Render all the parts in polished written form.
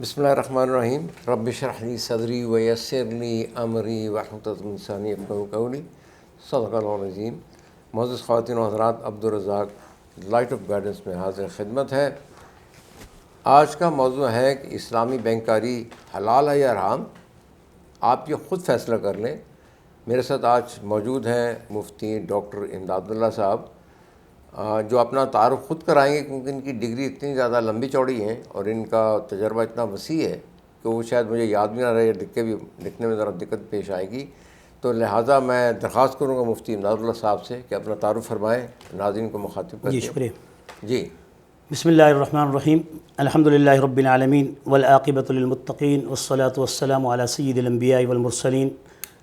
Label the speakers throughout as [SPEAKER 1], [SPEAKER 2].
[SPEAKER 1] بسم اللہ الرحمن الرحیم رب اشرح لی صدری ویسر لی امری واحلل عقدۃ من لسانی یفقہوا قولی صدق اللہ العظیم۔ معزز خواتین و حضرات، عبدالرزاق لائٹ آف گائیڈنس میں حاضر خدمت ہے۔ آج کا موضوع ہے کہ اسلامی بینکاری حلال ہے یا حرام، آپ یہ خود فیصلہ کر لیں۔ میرے ساتھ آج موجود ہیں مفتی ڈاکٹر امداد اللہ صاحب، جو اپنا تعارف خود کرائیں گے، کیونکہ ان کی ڈگری اتنی زیادہ لمبی چوڑی ہیں اور ان کا تجربہ اتنا وسیع ہے کہ وہ شاید مجھے یاد بھی نہ رہے، لکھنے میں ذرا دقت پیش آئے گی، تو لہٰذا میں درخواست کروں گا مفتی امداد اللہ صاحب سے کہ اپنا تعارف فرمائیں، ناظرین کو مخاطب کریں۔
[SPEAKER 2] جی شکریہ۔
[SPEAKER 1] جی
[SPEAKER 2] بسم اللہ الرحمن الرحیم، الحمدللہ رب العالمین والعاقبۃ للمتقین والصلاة والسلام علی سید الانبیاء والمرسلین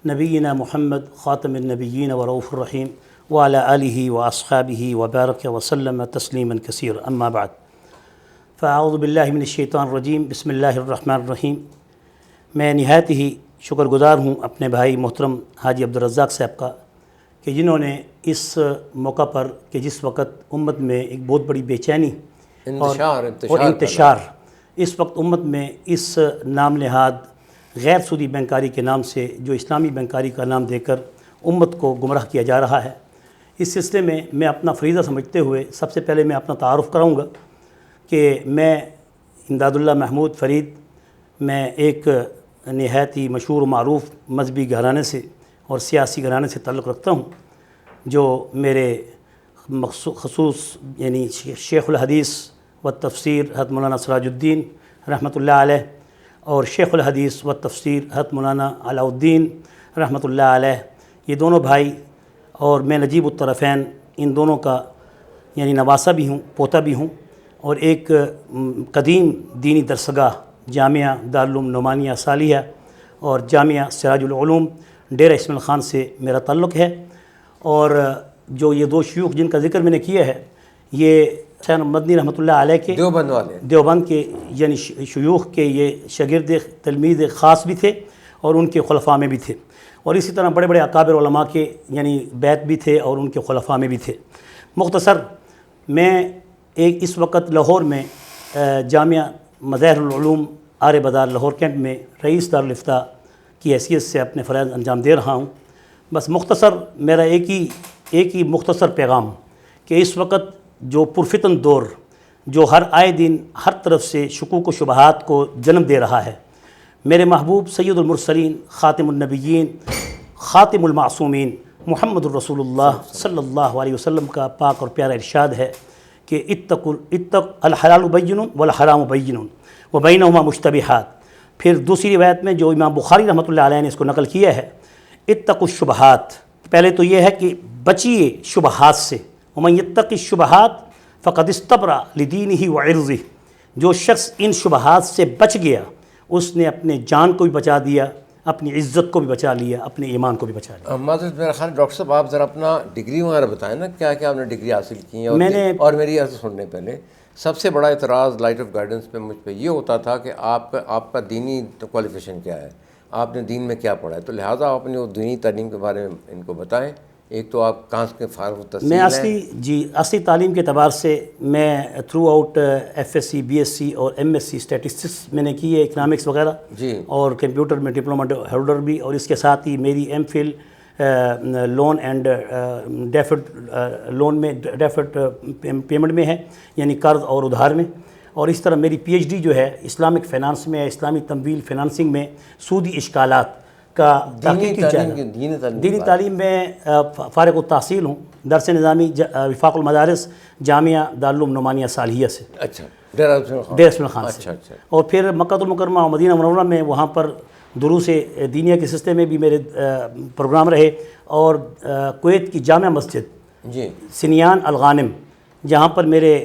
[SPEAKER 2] نبینا محمد خاتم النبیین ورؤوف الرحیم وعلی آلہ واصحابہ وبارک وسلم تسلیما کثیرا، اما بعد فاعوذ باللہ من الشیطان الرجیم، بسم اللہ الرحمن الرحیم۔ میں نہایت ہی شکر گزار ہوں اپنے بھائی محترم حاجی عبدالرزاق صاحب کا کہ جنہوں نے اس موقع پر کہ جس وقت امت میں ایک بہت بڑی بے چینی اور انتشار اس وقت امت میں اس نام نہاد غیر سودی بینکاری کے نام سے جو اسلامی بینکاری کا نام دے کر امت کو گمراہ کیا جا رہا ہے، اس سلسلے میں اپنا فریضہ سمجھتے ہوئے سب سے پہلے میں اپنا تعارف کراؤں گا کہ میں امداد اللہ محمود فرید، میں ایک نہایت ہی مشہور و معروف مذہبی گھرانے سے اور سیاسی گھرانے سے تعلق رکھتا ہوں، جو میرے خصوص یعنی شیخ الحدیث و تفسیر حضرت مولانا سراج الدین رحمۃ اللہ علیہ اور شیخ الحدیث و تفسیر حضرت مولانا علاء الدین رحمۃ اللہ علیہ، یہ دونوں بھائی اور میں نجیب الطرفین، ان دونوں کا یعنی نواسہ بھی ہوں، پوتا بھی ہوں، اور ایک قدیم دینی درسگاہ جامعہ دارالعلوم نعمانیہ ثالیہ اور جامعہ سراج العلوم ڈیرہ اسماعیل خان سے میرا تعلق ہے۔ اور جو یہ دو شیوخ جن کا ذکر میں نے کیا ہے، یہ حسین مدنی رحمۃ اللہ علیہ کے دیوبند کے یعنی شیوخ کے یہ شاگرد تلمیذ خاص بھی تھے اور ان کے خلفاء میں بھی تھے، اور اسی طرح بڑے بڑے اکابر علماء کے یعنی بیت بھی تھے اور ان کے خلفاء میں بھی تھے۔ مختصر میں اس وقت لاہور میں جامعہ مظاہر العلوم آر بازار لاہور کینٹ میں رئیس دارالافتاء کی حیثیت سے اپنے فرائض انجام دے رہا ہوں۔ بس مختصر میرا ایک ہی مختصر پیغام کہ اس وقت جو پرفتن دور جو ہر آئے دن ہر طرف سے شکوک و شبہات کو جنم دے رہا ہے، میرے محبوب سید المرسلین خاتم النبیین خاتم المعصومین محمد الرسول اللہ صلی اللہ علیہ وسلم کا پاک اور پیارا ارشاد ہے کہ اتق الحلال بین والحرام بین وبینہما مشتبہات۔ پھر دوسری روایت میں جو امام بخاری رحمۃ اللہ علیہ نے اس کو نقل کیا ہے، اتقوا الشبہات، پہلے تو یہ ہے کہ بچیے شبہات سے، ومن یتق الشبہات فقد استبرأ لدینہ وعرضہ، جو شخص ان شبہات سے بچ گیا اس نے اپنے جان کو بھی بچا دیا، اپنی عزت کو بھی بچا لیا، اپنے ایمان کو بھی بچا لیا۔
[SPEAKER 1] معذرت میرا خیال ڈاکٹر صاحب آپ ذرا اپنا ڈگری وغیرہ بتائیں نا، کیا کیا آپ نے ڈگری حاصل کی ہیں؟ اور میری عرض سننے پہلے سب سے بڑا اعتراض لائٹ آف گائیڈنس پہ مجھ پہ یہ ہوتا تھا کہ آپ کا دینی کوالیفیکیشن کیا ہے، آپ نے دین میں کیا پڑھا ہے، تو لہٰذا آپ اپنی وہ دینی تعلیم کے بارے میں ان کو بتائیں۔ ایک تو آپ کہاں کے فارغ التحصیل ہیں؟
[SPEAKER 2] اصلی تعلیم کے اعتبار سے میں throughout F S C, B S C اور ایم ایس سی اسٹیٹسٹکس میں نے کی ہے، اکنامکس وغیرہ، اور کمپیوٹر میں ڈپلومہ ہولڈر بھی، اور اس کے ساتھ ہی میری M Phil loan and loan میں ڈیفرڈ پیمنٹ میں ہے، یعنی قرض اور ادھار میں، اور اس طرح میری پی ایچ ڈی جو ہے اسلامک فائنانس میں ہے، اسلامی تمویل فائنانسنگ میں سودی اشکالات کا دینی تعلیم میں فارغ التحصیل ہوں، درس نظامی وفاق المدارس جامعہ دارالعلوم نعمانیہ ثالیہ سے،
[SPEAKER 1] اچھا ڈیرہ
[SPEAKER 2] اسماعیل خان سے، اور پھر مکہ المکرمہ اور مدینہ منورہ میں وہاں پر دروس دینیہ کے سلسلے میں بھی میرے پروگرام رہے، اور کویت کی جامع مسجد سنیان الغانم جہاں پر میرے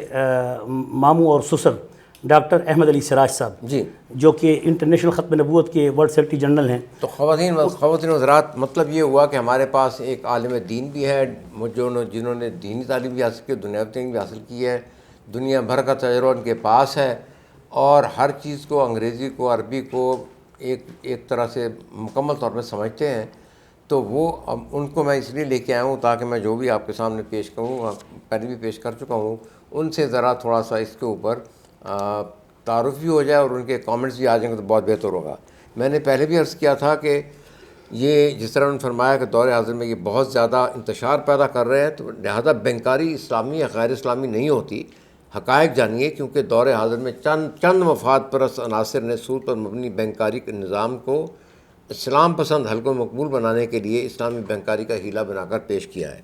[SPEAKER 2] ماموں اور سسر ڈاکٹر احمد علی سراج صاحب جو کہ انٹرنیشنل ختم نبوت کے ورلڈ سیکرٹری جنرل ہیں۔
[SPEAKER 1] تو خواتین حضرات، مطلب یہ ہوا کہ ہمارے پاس ایک عالم دین بھی ہے جنہوں نے دینی تعلیم بھی حاصل کی، دنیاوی تعلیم بھی حاصل کی ہے، دنیا بھر کا تجربہ ان کے پاس ہے، اور ہر چیز کو انگریزی کو عربی کو ایک طرح سے مکمل طور پہ سمجھتے ہیں۔ تو وہ ان کو میں اس لیے لے کے آیا ہوں تاکہ میں جو بھی آپ کے سامنے پیش کروں، پہلے بھی پیش کر چکا ہوں، ان سے ذرا تھوڑا سا اس کے اوپر تعارف بھی ہو جائے اور ان کے کامنٹس بھی آ جائیں گے تو بہت بہتر ہوگا۔ میں نے پہلے بھی عرض کیا تھا کہ یہ جس طرح انہوں نے فرمایا کہ دور حاضر میں یہ بہت زیادہ انتشار پیدا کر رہے ہیں، تو لہذا بینکاری اسلامی یا غیر اسلامی نہیں ہوتی، حقائق جانیے، کیونکہ دور حاضر میں چند مفاد پرست عناصر نے سود پر مبنی بینکاری کے نظام کو اسلام پسند حلقوں میں مقبول بنانے کے لیے اسلامی بینکاری کا ہیلہ بنا کر پیش کیا ہے۔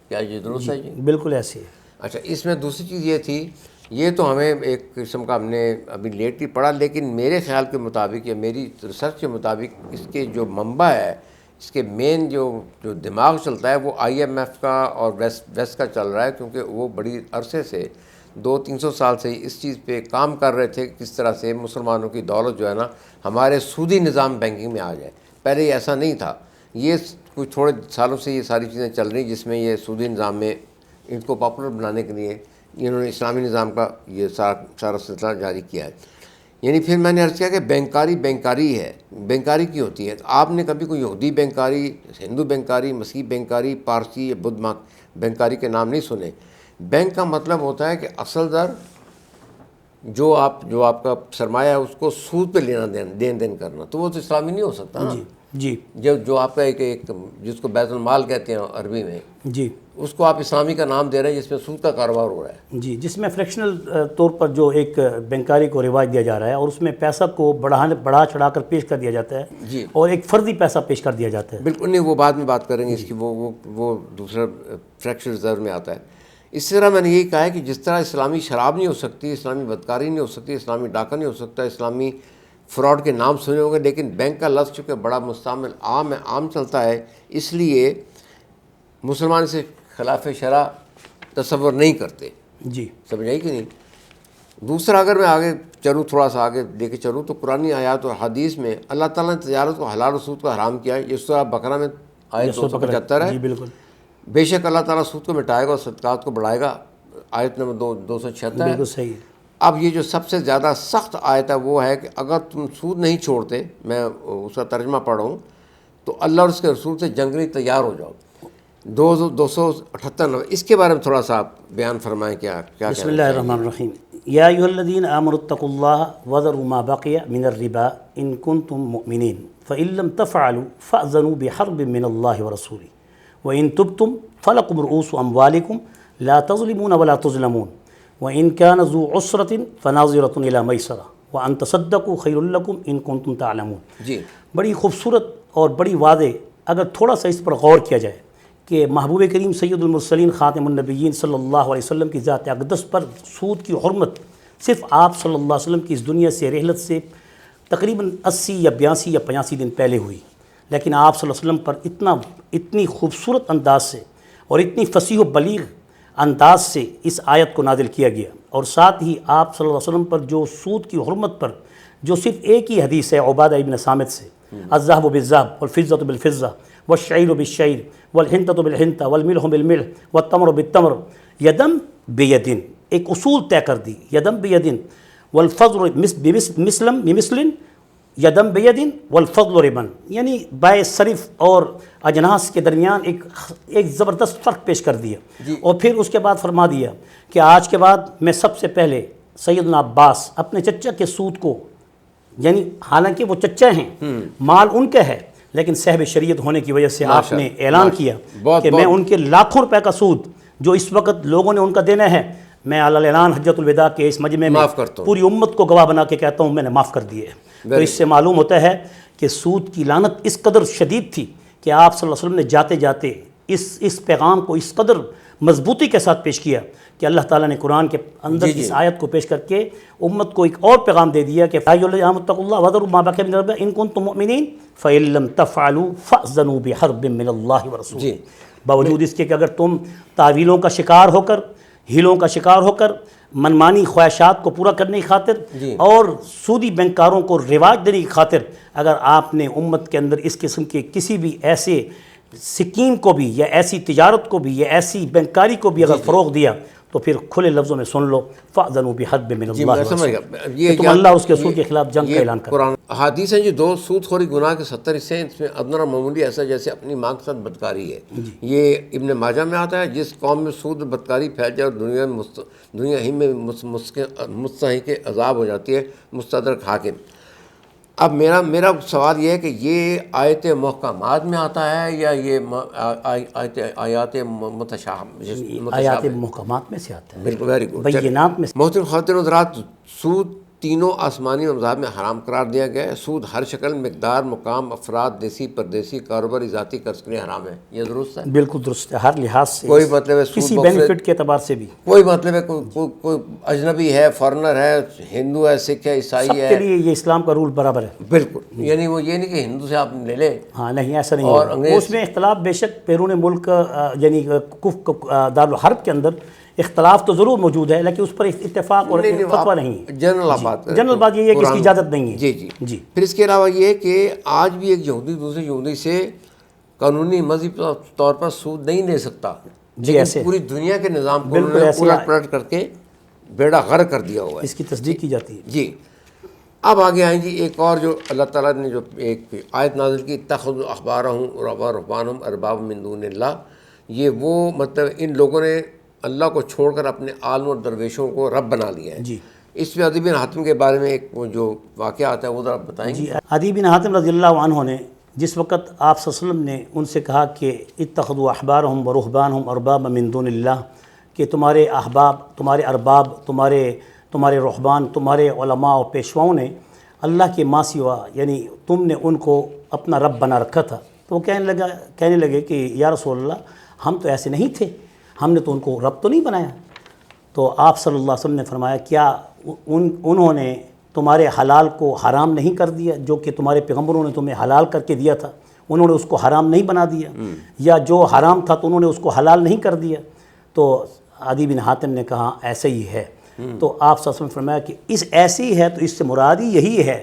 [SPEAKER 1] کیا یہ درست ہے جی؟
[SPEAKER 2] بالکل ایسے ہے۔
[SPEAKER 1] اچھا، اس میں دوسری چیز یہ تھی، یہ تو ہمیں ایک قسم کا ہم نے ابھی لیٹ ہی پڑھا، لیکن میرے خیال کے مطابق یا میری ریسرچ کے مطابق اس کے جو منبع ہے، اس کے مین جو دماغ چلتا ہے وہ IMF کا اور ویسٹ کا چل رہا ہے، کیونکہ وہ بڑی عرصے سے 200-300 سال سے اس چیز پہ کام کر رہے تھے کہ کس طرح سے مسلمانوں کی دولت جو ہے نا ہمارے سودی نظام بینکنگ میں آ جائے۔ پہلے یہ ایسا نہیں تھا، یہ کچھ تھوڑے سالوں سے یہ ساری چیزیں چل رہی جس میں یہ سودی نظام میں ان کو پاپولر بنانے کے لیے انہوں نے اسلامی نظام کا یہ سارا سلسلہ جاری کیا ہے۔ یعنی پھر میں نے عرض کیا کہ بینکاری ہے، بینکاری کی ہوتی ہے۔ آپ نے کبھی کوئی یہودی بینکاری، ہندو بینکاری، مسیح بینکاری، پارسی یا بدھ بینکاری کے نام نہیں سنے۔ بینک کا مطلب ہوتا ہے کہ اصل در جو آپ کا سرمایہ ہے اس کو سود پہ لینا دین کرنا، تو وہ تو اسلامی نہیں ہو سکتا نا۔
[SPEAKER 2] جی
[SPEAKER 1] جو آپ کا ایک جس کو بیت المال کہتے ہیں عربی میں،
[SPEAKER 2] جی،
[SPEAKER 1] اس کو آپ اسلامی کا نام دے رہے ہیں جس میں سود کا کاروبار ہو رہا ہے۔
[SPEAKER 2] جی، جس میں فریکشنل طور پر جو ایک بینکاری کو رواج دیا جا رہا ہے اور اس میں پیسہ کو بڑھا چڑھا کر پیش کر دیا جاتا ہے
[SPEAKER 1] جی،
[SPEAKER 2] اور ایک فرضی پیسہ پیش کر دیا جاتا ہے۔
[SPEAKER 1] بالکل نہیں، وہ بعد میں بات کریں گے اس کی، وہ دوسرا فریکشن ریزرو میں آتا ہے۔ اس طرح میں نے یہی کہا ہے کہ جس طرح اسلامی شراب نہیں ہو سکتی، اسلامی بدکاری نہیں ہو سکتی، اسلامی ڈاکہ نہیں ہو سکتا، اسلامی فراڈ کے نام سنے ہوگے، لیکن بینک کا لفظ چونکہ بڑا مستعمل عام چلتا ہے، اس لیے مسلمان سے خلاف شرع تصور نہیں کرتے۔
[SPEAKER 2] جی،
[SPEAKER 1] سمجھ آئی کہ نہیں؟ دوسرا اگر میں آگے چلوں، تھوڑا سا آگے لے کے چلوں، تو قرآن آیات اور حدیث میں اللہ تعالیٰ نے تجارت کو حلال و سود کو حرام کیا ہے۔ یہ سورہ بقرہ میں آیت 275 ہے۔
[SPEAKER 2] جی بالکل،
[SPEAKER 1] بے شک اللہ تعالیٰ سود کو مٹائے گا اور صدقات کو بڑھائے گا، آیت نمبر 276 ہے۔
[SPEAKER 2] بالکل صحیح۔
[SPEAKER 1] اب یہ جو سب سے زیادہ سخت آیت ہے وہ ہے کہ اگر تم سود نہیں چھوڑتے، میں اس کا ترجمہ پڑھ رہا ہوں، تو اللہ اور اس کے رسول سے جنگ لیے تیار ہو جاؤ۔ 278 نمبر، اس کے بارے میں تھوڑا سا آپ بیان فرمائیں۔ کیا
[SPEAKER 2] بسم اللہ الرحمن الرحیم۔ یا ایھا الذین آمنوا اتقوا اللہ وذروا ما بقی من الربا ان کنتم مؤمنین فإن لم تفعلوا فأذنوا بحرب من اللہ ورسولہ وإن تبتم فلکم رؤوس اموالکم لا تظلمون ولا تظلمون وإن كان ذو عسرة فناظرة إلى ميسرة وأن تصدقوا خير لكم إن كنتم تعلمون۔
[SPEAKER 1] جی،
[SPEAKER 2] بڑی خوبصورت اور بڑی واضح اگر تھوڑا سا اس پر غور کیا جائے کہ محبوب کریم سید المرسلین خاتم النبیین صلی اللہ علیہ وسلم کی ذات اقدس پر سود کی حرمت صرف آپ صلی اللہ علیہ وسلم کی اس دنیا سے رحلت سے تقریباً 80 یا 82 یا 85 دن پہلے ہوئی، لیکن آپ صلی اللہ علیہ وسلم پر اتنی خوبصورت انداز سے اور اتنی فصیح و بلیغ انداز سے اس آیت کو نازل کیا گیا، اور ساتھ ہی آپ صلی اللہ علیہ وسلم پر جو سود کی حرمت پر جو صرف ایک ہی حدیث ہے عبادہ ابن صامت سے، الذهب بالذهب والفضة بالفضة والشعير بالشعير والحنطة بالحنطة والملح بالملح والتمر بالتمر یدم بیدن، ایک اصول طے کر دی، یدم بیدن والفضل مثلا بمثل یدم بیدن والفضل ربن، یعنی بائے صرف اور اجناس کے درمیان ایک زبردست فرق پیش کر دیا۔ اور پھر اس کے بعد فرما دیا کہ آج کے بعد میں سب سے پہلے سیدنا عباس اپنے چچا کے سود کو، یعنی حالانکہ وہ چچا ہیں، مال ان کا ہے، لیکن صاحب شریعت ہونے کی وجہ سے آپ نے اعلان کیا کہ میں ان کے لاکھوں روپے کا سود جو اس وقت لوگوں نے ان کا دینا ہے، میں علی اعلان حجۃ الوداع کے اس مجمع میں پوری امت کو گواہ بنا کے کہتا ہوں میں نے معاف کر دیے۔ تو اس سے معلوم ہوتا ہے کہ سود کی لعنت اس قدر شدید تھی کہ آپ صلی اللہ علیہ وسلم نے جاتے جاتے اس پیغام کو اس قدر مضبوطی کے ساتھ پیش کیا کہ اللہ تعالیٰ نے قرآن کے اندر اس آیت کو پیش کر کے امت کو ایک اور پیغام دے دیا کہ اتقوا اللہ وذروا ما بقی من الربا ان کنتم مؤمنین فإن لم تفعلوا فأذنوا بحرب من اللہ ورسولہ۔ باوجود اس کے کہ اگر تم تعویلوں کا شکار ہو کر، ہیلوں کا شکار ہو کر، منمانی خواہشات کو پورا کرنے کی خاطر اور سودی بینکاروں کو رواج دینے کی خاطر اگر آپ نے امت کے اندر اس قسم کے کسی بھی ایسے سکیم کو بھی یا ایسی تجارت کو بھی یا ایسی بینکاری کو بھی اگر فروغ دیا تو پھر کھلے لفظوں میں سن لو فَأْذَنُوا بِحَرْبٍ مِّنَ
[SPEAKER 1] جی میں
[SPEAKER 2] اللَّهِ
[SPEAKER 1] سمجھ
[SPEAKER 2] وَرَسُولِهِ
[SPEAKER 1] گیا،
[SPEAKER 2] کہ تم اللہ اور اس کے رسول کے خلاف جنگ کا اعلان کرو۔
[SPEAKER 1] قرآن حدیث ہیں جو دو سود خوری گناہ کے 70 حصے ہیں، اس میں ادنیٰ اور معمولی ایسا جیسے اپنی ماں کے ساتھ بدکاری ہے۔ یہ ابن ماجہ میں آتا ہے، جس قوم میں سود اور بدکاری پھیل جائے اور دنیا ہی میں مستحق عذاب ہو جاتی ہے، مستدرک حاکم۔ اب میرا سوال یہ ہے کہ یہ آیت محکمات میں آتا ہے یا یہ آیات متشابہات؟
[SPEAKER 2] آیات محکمات میں سے آتا ہے،
[SPEAKER 1] بالکل، ویری گڈ،
[SPEAKER 2] بینات میں سے۔
[SPEAKER 1] محترم خواتین و حضرات، سود تینوں آسمانی و مذاہب میں حرام قرار دیا گیا ہے۔ سود ہر شکل، مقدار، مقام، افراد، دیسی پردیسی، کاروباری، ذاتی قرض کے لیے حرام ہے۔ یہ درست ہے؟
[SPEAKER 2] بالکل درست ہے، ہر لحاظ سے،
[SPEAKER 1] کوئی مطلب ہے
[SPEAKER 2] کسی
[SPEAKER 1] سود
[SPEAKER 2] بینیفٹ کے اعتبار سے بھی،
[SPEAKER 1] کوئی مطلب ہے کوئی اجنبی ہے، فارنر ہے، ہندو ہے، سکھ ہے، عیسائی
[SPEAKER 2] سب کے
[SPEAKER 1] ہے،
[SPEAKER 2] لیے یہ اسلام کا رول برابر ہے۔
[SPEAKER 1] بالکل، یعنی وہ یہ نہیں کہ ہندو سے آپ لے لیں۔
[SPEAKER 2] ہاں نہیں، ایسا نہیں
[SPEAKER 1] اور
[SPEAKER 2] ہوگا۔ اس میں اختلاف بے شک بیرون ملک یعنی دارالحرب کے اندر اختلاف تو ضرور موجود ہے، لیکن اس پر اتفاق اور فتویٰ نہیں ہے۔ جنرل بات یہ ہے کہ اس کی اجازت نہیں ہے۔
[SPEAKER 1] جی جی۔ پھر اس کے علاوہ یہ ہے کہ آج بھی ایک یہودی دوسرے یہودی سے قانونی مذہبی طور پر سود نہیں لے سکتا،
[SPEAKER 2] جی ایسے
[SPEAKER 1] پوری دنیا کے نظام کو انہوں نے الٹ پلٹ کر کے بیڑا غرق کر دیا ہوا ہے۔
[SPEAKER 2] اس کی تصدیق کی جاتی ہے۔
[SPEAKER 1] جی اب آگے آئیں جی ایک اور جو اللہ تعالیٰ نے جو ایک آیت نازل کی، اتخذوا احبارهم ورهبانهم اربابا من دون اللہ، یہ وہ مطلب ان لوگوں نے اللہ کو چھوڑ کر اپنے عالم اور درویشوں کو رب بنا لیا ہے۔
[SPEAKER 2] جی
[SPEAKER 1] اس میں عدی بن حاتم کے بارے میں ایک جو واقعہ آتا ہے وہ ذرا بتائیں گے؟
[SPEAKER 2] جی، عدی بن حاتم رضی اللہ عنہ نے جس وقت آپ صلی اللہ علیہ وسلم نے ان سے کہا کہ اتخذوا احبارهم ورهبانهم اربابا من دون اللہ، کہ تمہارے احباب، تمہارے ارباب، تمہارے رہبان، تمہارے علماء اور پیشواؤں نے اللہ کے ماں سوا یعنی تم نے ان کو اپنا رب بنا رکھا تھا، تو وہ کہنے لگے کہ یا رسول اللہ ہم تو ایسے نہیں تھے، ہم نے تو ان کو رب تو نہیں بنایا۔ تو آپ صلی اللہ علیہ وسلم نے فرمایا کیا انہوں نے تمہارے حلال کو حرام نہیں کر دیا؟ جو کہ تمہارے پیغمبروں نے تمہیں حلال کر کے دیا تھا، انہوں نے اس کو حرام نہیں بنا دیا؟ یا جو حرام تھا تو انہوں نے اس کو حلال نہیں کر دیا؟ تو عدی بن حاتم نے کہا ایسے ہی ہے۔ تو آپ صلی اللہ علیہ وسلم نے فرمایا کہ ایسی ہی ہے، تو اس سے مرادی یہی ہے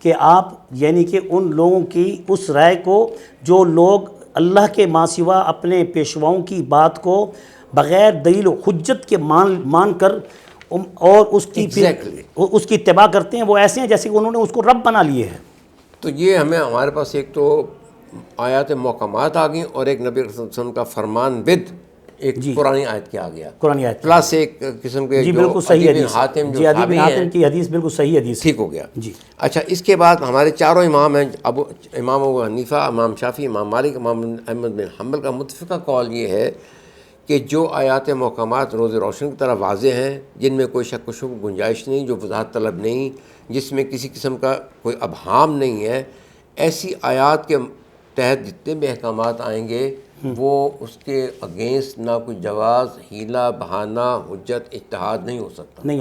[SPEAKER 2] کہ آپ یعنی کہ ان لوگوں کی اس رائے کو جو لوگ اللہ کے ماں سوا اپنے پیشواؤں کی بات کو بغیر دلیل و حجت کے مان کر اور اس کی اتباع کرتے ہیں، وہ ایسے ہیں جیسے کہ انہوں نے اس کو رب بنا لیے ہیں۔
[SPEAKER 1] تو یہ ہمارے پاس ایک تو آیات محکمات آ گئیں اور ایک نبی صلی اللہ علیہ وسلم کا فرمان بد ایک پرانی آیت کے آ گیا،
[SPEAKER 2] قرآن آیت
[SPEAKER 1] پلس ایک قسم کے
[SPEAKER 2] جی بالکل صحیح حدیث،
[SPEAKER 1] جی
[SPEAKER 2] عدی بن حاتم کی حدیث بالکل صحیح حدیث،
[SPEAKER 1] ٹھیک ہو گیا۔
[SPEAKER 2] جی
[SPEAKER 1] اچھا، اس کے بعد ہمارے چاروں امام ہیں، امام ابو حنیفہ، امام شافعی، امام مالک، امام احمد بن حنبل کا متفقہ قول یہ ہے کہ جو آیات محکمات روز روشن کی طرح واضح ہیں، جن میں کوئی شک و شبہ گنجائش نہیں، جو وضاحت طلب نہیں، جس میں کسی قسم کا کوئی ابہام نہیں ہے، ایسی آیات کے تحت جتنے بھی احکامات آئیں گے وہ اس کے اگینسٹ نہ کوئی جواز، ہیلہ، بہانہ، حجت، اجتہاد نہیں ہو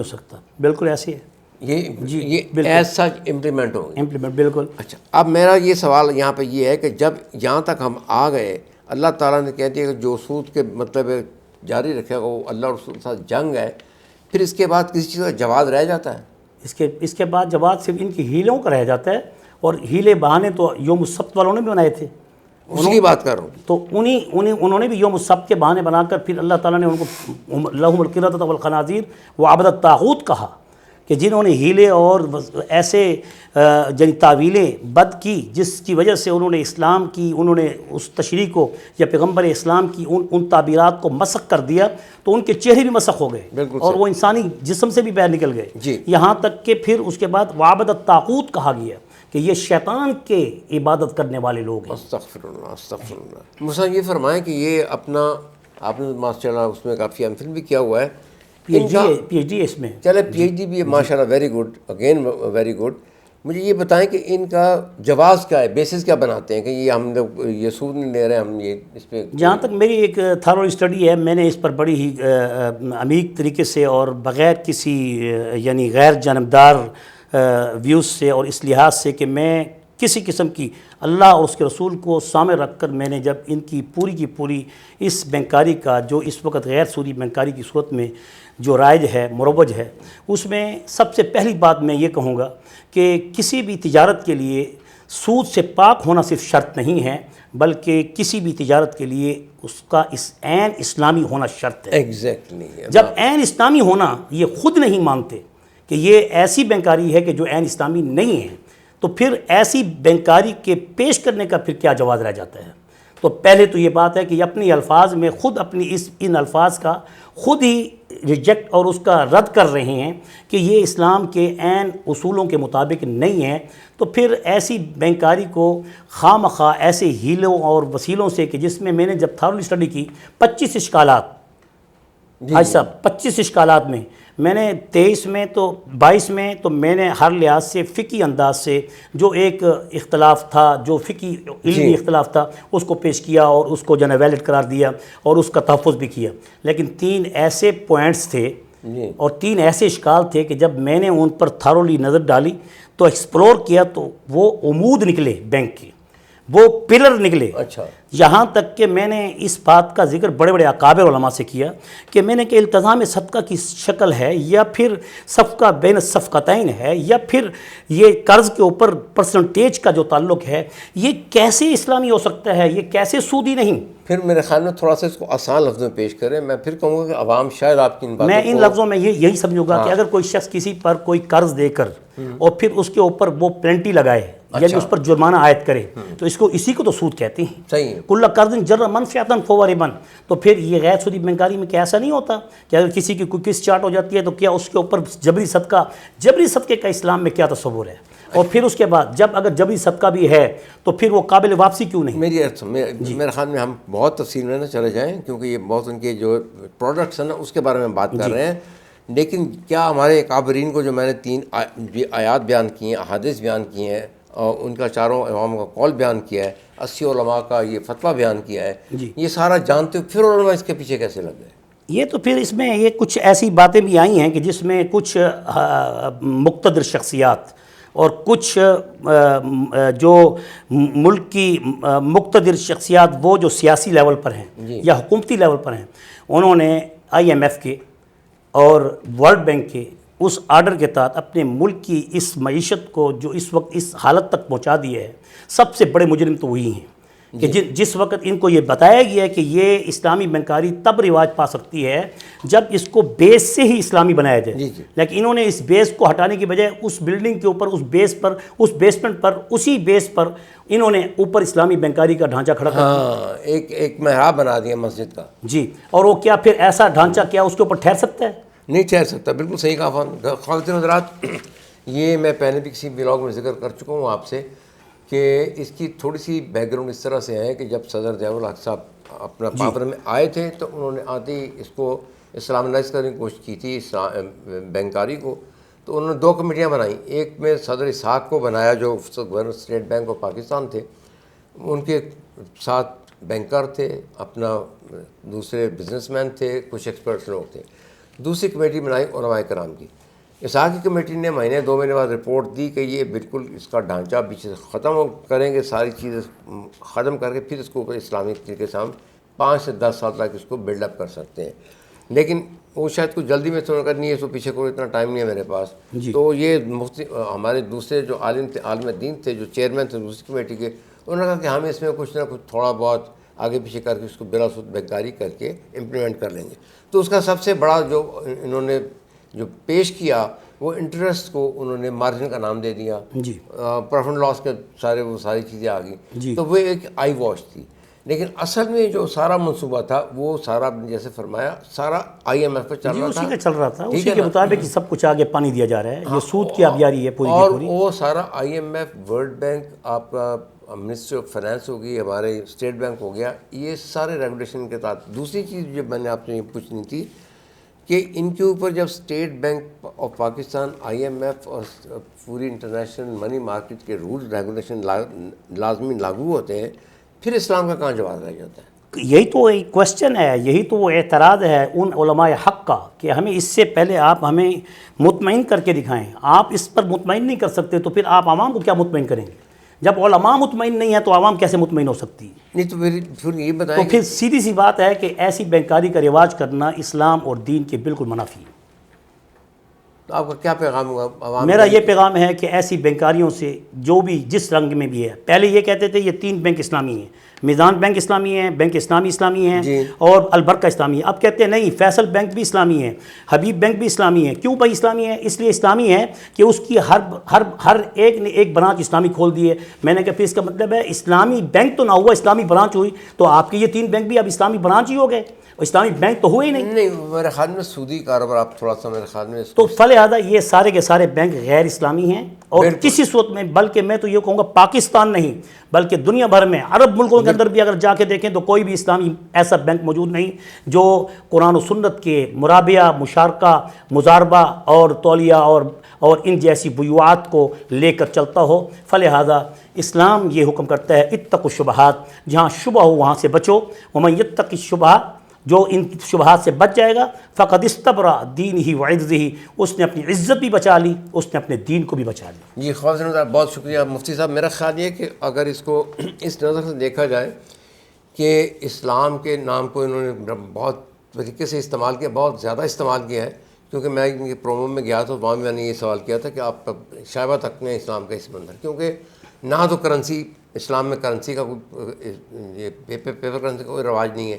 [SPEAKER 1] سکتا،
[SPEAKER 2] بالکل ایسی ہے،
[SPEAKER 1] یہ ایز سچ امپلیمنٹ ہوگی،
[SPEAKER 2] بالکل۔
[SPEAKER 1] اچھا، اب میرا یہ سوال یہاں پہ یہ ہے کہ جب یہاں تک ہم آ گئے، اللہ تعالیٰ نے کہہ دیا کہ جو سود کے مطلب جاری رکھے گا وہ اللہ اور رسول کے ساتھ جنگ ہے، پھر اس کے بعد کسی چیز کا جواز رہ جاتا ہے؟
[SPEAKER 2] اس کے بعد جواز صرف ان کی ہیلوں کا رہ جاتا ہے، اور ہیلے بہانے تو یوم السبت والوں نے بھی بنائے تھے،
[SPEAKER 1] اس کی بات کر رہا ہوں۔
[SPEAKER 2] تو انہوں نے بھی یوم السبت کے بہانے بنا کر پھر اللہ تعالیٰ نے ان کو لہم القردۃ والخنازیر وعبدۃ الطاغوت کہا، کہ جنہوں نے ہیلے اور ایسے یعنی تعویلیں بد کی جس کی وجہ سے انہوں نے اسلام کی، انہوں نے اس تشریح کو یا پیغمبر اسلام کی ان تعبیرات کو مسخ کر دیا، تو ان کے چہرے بھی مسخ ہو گئے اور وہ انسانی جسم سے بھی باہر نکل گئے، یہاں تک کہ پھر اس کے بعد وعبدۃ الطاغوت کہا گیا کہ یہ شیطان کے عبادت کرنے والے لوگ ہیں۔
[SPEAKER 1] استغفر اللہ، استغفر اللہ۔ مجھے یہ فرمائیں کہ یہ اپنا آپ نے ماشاء اللہ اس میں کافی ایم فل بھی کیا ہوا ہے،
[SPEAKER 2] پی ایچ ڈی اس میں،
[SPEAKER 1] چلے پی ایچ ڈی بھی ہے، ماشاء اللہ، very good, again very good. مجھے یہ بتائیں کہ ان کا جواز کیا ہے، بیسس کیا بناتے ہیں کہ یہ ہم لوگ یہ سود نہیں لے رہے، ہم یہ اس پہ؟ جہاں
[SPEAKER 2] تک میری ایک تھارو اسٹڈی ہے، میں نے اس پر بڑی ہی عمیق طریقے سے اور بغیر کسی یعنی غیر جانبدار ویوز سے اور اس لحاظ سے کہ میں کسی قسم کی اللہ اور اس کے رسول کو سامنے رکھ کر میں نے جب ان کی پوری اس بینکاری کا جو اس وقت غیر سودی بینکاری کی صورت میں جو رائج ہے، مروج ہے، اس میں سب سے پہلی بات میں یہ کہوں گا کہ کسی بھی تجارت کے لیے سود سے پاک ہونا صرف شرط نہیں ہے بلکہ کسی بھی تجارت کے لیے اس کا عین اسلامی ہونا شرط ہے.
[SPEAKER 1] ایگزیکٹلی.
[SPEAKER 2] جب عین اسلامی ہونا یہ خود نہیں مانتے کہ یہ ایسی بینکاری ہے کہ جو عین اسلامی نہیں ہے, تو پھر ایسی بینکاری کے پیش کرنے کا پھر کیا جواز رہ جاتا ہے؟ تو پہلے تو یہ بات ہے کہ اپنی الفاظ میں خود اپنی ان الفاظ کا خود ہی ریجیکٹ اور اس کا رد کر رہے ہیں کہ یہ اسلام کے عین اصولوں کے مطابق نہیں ہے. تو پھر ایسی بینکاری کو خواہ مخواہ ایسے ہیلوں اور وسیلوں سے کہ جس میں نے جب تھارلی اسٹڈی کی 25 اشکالات, حاج صاحب 25 اشکالات میں نے 23 میں تو 22 میں تو میں نے ہر لحاظ سے فقہی انداز سے جو ایک اختلاف تھا, جو فقہی علمی اختلاف تھا, اس کو پیش کیا اور اس کو جو ہے ویلڈ قرار دیا اور اس کا تحفظ بھی کیا. لیکن 3 ایسے پوائنٹس تھے اور 3 ایسے اشکال تھے کہ جب میں نے ان پر تھارولی نظر ڈالی تو ایکسپلور کیا تو وہ عمود نکلے بینک کے, وہ پلر نکلے.
[SPEAKER 1] اچھا.
[SPEAKER 2] یہاں تک کہ میں نے اس بات کا ذکر بڑے بڑے اکابر علماء سے کیا کہ میں نے کہ التزام صدقہ کی شکل ہے یا پھر صفقہ بین الصفقتین ہے یا پھر یہ قرض کے اوپر پرسنٹیج کا جو تعلق ہے, یہ کیسے اسلامی ہو سکتا ہے, یہ کیسے سودی نہیں؟
[SPEAKER 1] پھر میرے خیال میں تھوڑا سا اس کو آسان لفظوں میں پیش کریں. میں پھر کہوں گا کہ عوام شاید آپ کی ان باتوں
[SPEAKER 2] میں ان لفظوں میں یہی سمجھوں گا کہ اگر کوئی شخص کسی پر کوئی قرض دے کر اور پھر اس کے اوپر وہ پینلٹی لگائے یعنی اس پر جرمانہ عائد کرے تو اسی کو تو سود کہتے ہیں.
[SPEAKER 1] صحیح ہے.
[SPEAKER 2] کل قرض جر منفعۃ فهو ربا. تو پھر یہ غیر سودی بینکاری میں کیا ایسا نہیں ہوتا کہ اگر کسی کی کوئی قسط چارٹ ہو جاتی ہے تو کیا اس کے اوپر جبری صدقے کا اسلام میں کیا تصور ہے؟ اور پھر اس کے بعد جب اگر جبری صدقہ بھی ہے تو پھر وہ قابل واپسی کیوں نہیں؟
[SPEAKER 1] میرے خیال میں ہم بہت تفصیل میں نہ چلے جائیں کیونکہ یہ بہت ان کے جو پروڈکٹس ہیں نا اس کے بارے میں بات کر رہے ہیں. لیکن کیا ہمارے اکابرین کو جو میں نے 3 آیات بیان کی ہیں, احادیث بیان کی ہیں اور ان کا چاروں امام کا قول بیان کیا ہے, 80 علماء کا یہ فتویٰ بیان کیا ہے, یہ سارا جانتے ہو پھر علماء اس کے پیچھے کیسے لگ گئے؟
[SPEAKER 2] یہ تو پھر اس میں یہ کچھ ایسی باتیں بھی آئی ہیں کہ جس میں کچھ مقتدر شخصیات اور کچھ جو ملک کی مقتدر شخصیات وہ جو سیاسی لیول پر ہیں یا حکومتی لیول پر ہیں, انہوں نے IMF کے اور ورلڈ بینک کے اس آرڈر کے تحت اپنے ملک کی اس معیشت کو جو اس وقت اس حالت تک پہنچا دیا ہے, سب سے بڑے مجرم تو وہی ہیں کہ جس وقت ان کو یہ بتایا گیا ہے کہ یہ اسلامی بینکاری تب رواج پا سکتی ہے جب اس کو بیس سے ہی اسلامی بنایا جائے. لیکن انہوں نے اس بیس کو ہٹانے کی بجائے اس بلڈنگ کے اوپر اس بیس پر اس بیسمنٹ پر اسی بیس پر انہوں نے اوپر اسلامی بینکاری کا ڈھانچہ کھڑا کر
[SPEAKER 1] دیا, ایک محراب بنا دیا مسجد کا.
[SPEAKER 2] جی, اور وہ کیا پھر ایسا ڈھانچہ کیا اس کے اوپر ٹھہر سکتا ہے؟
[SPEAKER 1] نہیں ٹھہر سکتا. بالکل صحیح کہا خواتین حضرات. یہ میں پہلے بھی کسی بلاگ میں ذکر کر چکا ہوں آپ سے کہ اس کی تھوڑی سی بیک گراؤنڈ اس طرح سے ہے کہ جب صدر ضیاء الحق صاحب اپنا پاور میں آئے تھے تو انہوں نے آتے ہی اس کو اسلامائز کرنے کی کوشش کی تھی بینکاری کو. تو انہوں نے 2 کمیٹیاں بنائیں. ایک میں صدر اسحاق کو بنایا جو governor state bank of Pakistan تھے, ان کے ساتھ بینکر تھے, اپنا دوسرے بزنس مین تھے, کچھ ایکسپرٹس لوگ تھے. دوسری کمیٹی بنائی علماء کرام کی. اسحاق کی کمیٹی نے 2 مہینے بعد رپورٹ دی کہ یہ بالکل اس کا ڈھانچہ پیچھے سے ختم کریں گے, ساری چیزیں ختم کر کے پھر اس کو اوپر اسلامی طریقے سے ہم 5 سے 10 سال تک اس کو بلڈ اپ کر سکتے ہیں. لیکن وہ شاید کچھ جلدی میں تھوڑا کرنی ہے, اس کو پیچھے کوئی اتنا ٹائم نہیں ہے میرے پاس. تو یہ مفتی ہمارے دوسرے جو عالم دین تھے, جو چیئرمین تھے دوسری کمیٹی کے, انہوں نے کہا کہ ہم اس میں کچھ نہ کچھ تھوڑا بہت آگے پیچھے کر کے اس کو بلا سود بینکاری کر کے امپلیمنٹ کر لیں گے. تو اس کا سب سے بڑا جو انہوں نے جو پیش کیا وہ انٹرسٹ کو انہوں نے مارجن کا نام دے دیا. پروفٹ اینڈ لاس کے وہ ساری چیزیں آ گئی. تو وہ ایک آئی واش تھی. لیکن اصل میں جو سارا منصوبہ تھا وہ سارا جیسے فرمایا سارا IMF پہ چل رہا تھا.
[SPEAKER 2] اسی کے مطابق سب کچھ آگے پانی دیا جا رہا ہے. یہ سود کی آبیاری ہے پوری.
[SPEAKER 1] اور وہ سارا IMF, ورلڈ بینک, آپ کا منسٹری آف فائنانس ہوگی, ہمارے اسٹیٹ بینک ہو گیا, یہ سارے ریگولیشن کے تحت. دوسری چیز جو میں نے آپ سے یہ پوچھنی تھی کہ ان کے اوپر جب state bank of Pakistan, IMF اور پوری انٹرنیشنل منی مارکیٹ کے رول ریگولیشن لازمی لاگو ہوتے ہیں, پھر اسلام کا کہاں جواز رہ جاتا ہے؟
[SPEAKER 2] یہی تو ایک کوشچن ہے, یہی تو وہ اعتراض ہے ان علماء حق کا کہ ہمیں اس سے پہلے آپ ہمیں مطمئن کر کے دکھائیں. آپ اس پر مطمئن نہیں کر سکتے تو پھر آپ عوام کو کیا مطمئن کریں گے؟ جب علماء مطمئن نہیں ہے تو عوام کیسے مطمئن ہو سکتی؟
[SPEAKER 1] نہیں تو پھر یہ بتائیں.
[SPEAKER 2] تو پھر سیدھی سی بات ہے کہ ایسی بینکاری کا رواج کرنا اسلام اور دین کے بالکل منافی ہے.
[SPEAKER 1] تو آپ کا کیا پیغام ہوگا عوام؟
[SPEAKER 2] میرا یہ پیغام ہے کہ ایسی بینکاریوں سے جو بھی جس رنگ میں بھی ہے، پہلے یہ کہتے تھے یہ 3 بینک اسلامی ہیں، میزان بینک اسلامی ہے، بینک اسلامی ہیں
[SPEAKER 1] جی
[SPEAKER 2] اور البرکہ اسلامی ہے. اب کہتے ہیں نہیں فیصل بینک بھی اسلامی ہے، حبیب بینک بھی اسلامی ہے. کیوں بھائی اسلامی ہے؟ اس لیے اسلامی ہے کہ اس کی ہر ایک نے ایک برانچ اسلامی کھول دی ہے. میں نے کہا پھر اس کا مطلب ہے اسلامی بینک تو نہ ہوا، اسلامی برانچ ہوئی، تو آپ کے یہ 3 بینک بھی اب اسلامی برانچ ہی ہو گئے، اسلامی بینک تو ہوئے ہی نہیں.
[SPEAKER 1] نہیں، میرے خیال میں سودی کاروبار آپ تھوڑا سا میرے خیال میں اس
[SPEAKER 2] تو فلہذا یہ سارے کے سارے بینک غیر اسلامی ہیں اور کسی صورت میں، بلکہ میں تو یہ کہوں گا پاکستان نہیں بلکہ دنیا بھر میں عرب ملکوں کے اندر بھی اگر جا کے دیکھیں تو کوئی بھی اسلامی ایسا بینک موجود نہیں جو قرآن و سنت کے مرابعہ، مشارکہ، مضاربہ اور تولیہ اور ان جیسی بیوعات کو لے کر چلتا ہو. فلہذا اسلام یہ حکم کرتا ہے اتقوا الشبہات، جہاں شبہ ہو وہاں سے بچو. ومن یتق الشبہات، جو ان شبہات سے بچ جائے گا فقد استبرأ دینہ وعرضہ، اس نے اپنی عزت بھی بچا لی، اس نے اپنے دین کو بھی بچا لی.
[SPEAKER 1] جی خواتین صاحب بہت شکریہ. مفتی صاحب میرا خیال یہ کہ اگر اس کو اس نظر سے دیکھا جائے کہ اسلام کے نام کو انہوں نے بہت طریقے سے استعمال کیا، بہت زیادہ استعمال کیا ہے، کیونکہ میں ان کے پرومو میں گیا تو وہاں میں نے یہ سوال کیا تھا کہ آپ شائبہ تک میں اسلام کا اس منظر، کیونکہ نہ تو کرنسی اسلام میں کرنسی کا کوئی یہ پیپر کرنسی کا کوئی رواج نہیں ہے،